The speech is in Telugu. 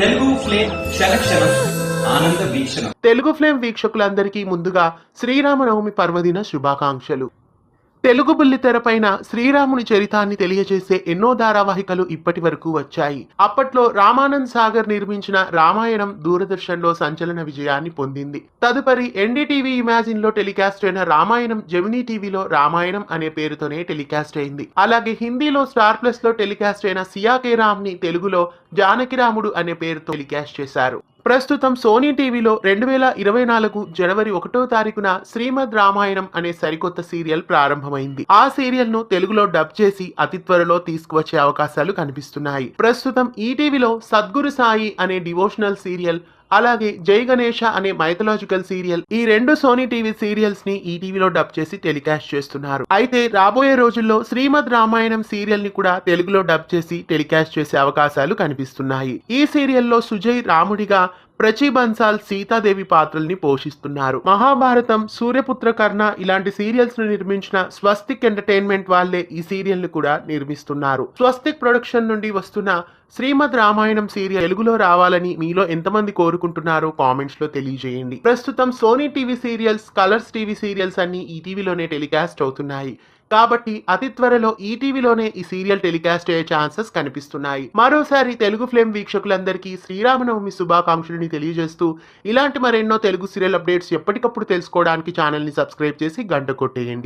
తెలుగు ఫ్లేమ్ క్షణక్షణం ఆనంద వీక్షణం. తెలుగు ఫ్లేమ్ వీక్షకులందరికీ ముందుగా శ్రీరామనవమి పర్వదిన శుభాకాంక్షలు. తెలుగు బుల్లితెరపైన శ్రీరాముని చరితాన్ని తెలియజేసే ఎన్నో ధారావాహికలు ఇప్పటి వరకు వచ్చాయి. అప్పట్లో రామానంద్ సాగర్ నిర్మించిన రామాయణం దూరదర్శన్లో సంచలన విజయాన్ని పొందింది. తదుపరి ఎన్డీటీవీ ఇమాజిన్ లో టెలికాస్ట్ అయిన రామాయణం జెమినీ టీవీలో రామాయణం అనే పేరుతోనే టెలికాస్ట్ అయింది. అలాగే హిందీలో స్టార్ ప్లస్ లో టెలికాస్ట్ అయిన సియా కే రామ్ ని తెలుగులో జానకిరాముడు అనే పేరుతో టెలికాస్ట్ చేశారు. ప్రస్తుతం సోనీ టీవీలో 2024 జనవరి 1వ తారీఖున శ్రీమద్ రామాయణం అనే సరికొత్త సీరియల్ ప్రారంభమైంది. ఆ సీరియల్ ను తెలుగులో డబ్ చేసి అతి త్వరలో తీసుకువచ్చే అవకాశాలు కనిపిస్తున్నాయి. ప్రస్తుతం ఈటీవీలో సద్గురు సాయి అనే డివోషనల్ సీరియల్, అలాగే జై గణేష అనే మైథలాజికల్ సీరియల్, ఈ రెండు సోనీ టీవీ సీరియల్స్ ని ఈటీవీలో డబ్ చేసి టెలికాస్ట్ చేస్తున్నారు. అయితే రాబోయే రోజుల్లో శ్రీమద్ రామాయణం సీరియల్ ని కూడా తెలుగులో డబ్ చేసి టెలికాస్ట్ చేసే అవకాశాలు కనిపిస్తున్నాయి. ఈ సీరియల్లో సుజయ్ రాముడిగా, ప్రచి బన్సాల్ సీతాదేవి పాత్రల్ని పోషిస్తున్నారు. మహాభారతం, సూర్యపుత్ర కర్ణ ఇలాంటి సీరియల్స్ ను నిర్మించిన స్వస్తిక్ ఎంటర్టైన్మెంట్ వాళ్ళే ఈ సీరియల్ ను కూడా నిర్మిస్తున్నారు. స్వస్తిక్ ప్రొడక్షన్ నుండి వస్తున్న శ్రీమద్ రామాయణం సీరియల్ తెలుగులో రావాలని మీలో ఎంతమంది కోరుకుంటున్నారో కామెంట్స్ లో తెలియజేయండి. ప్రస్తుతం Sony TV serials, Colors TV serials అన్ని ఈ టీవీలోనే టెలికాస్ట్ అవుతున్నాయి. కాబట్టి అతి త్వరలో ఈ టీవీలోనే ఈ సీరియల్ టెలికాస్ట్ అయ్యే ఛాన్సెస్ కనిపిస్తున్నాయి. మరోసారి తెలుగు ఫ్లేమ్ వీక్షకులందరికీ శ్రీరామనవమి శుభాకాంక్షలని తెలియజేస్తూ, ఇలాంటి మరెన్నో తెలుగు సీరియల్ అప్డేట్స్ ఎప్పటికప్పుడు తెలుసుకోవడానికి ఛానల్ ని సబ్స్క్రైబ్ చేసి గంట కొట్టేయండి.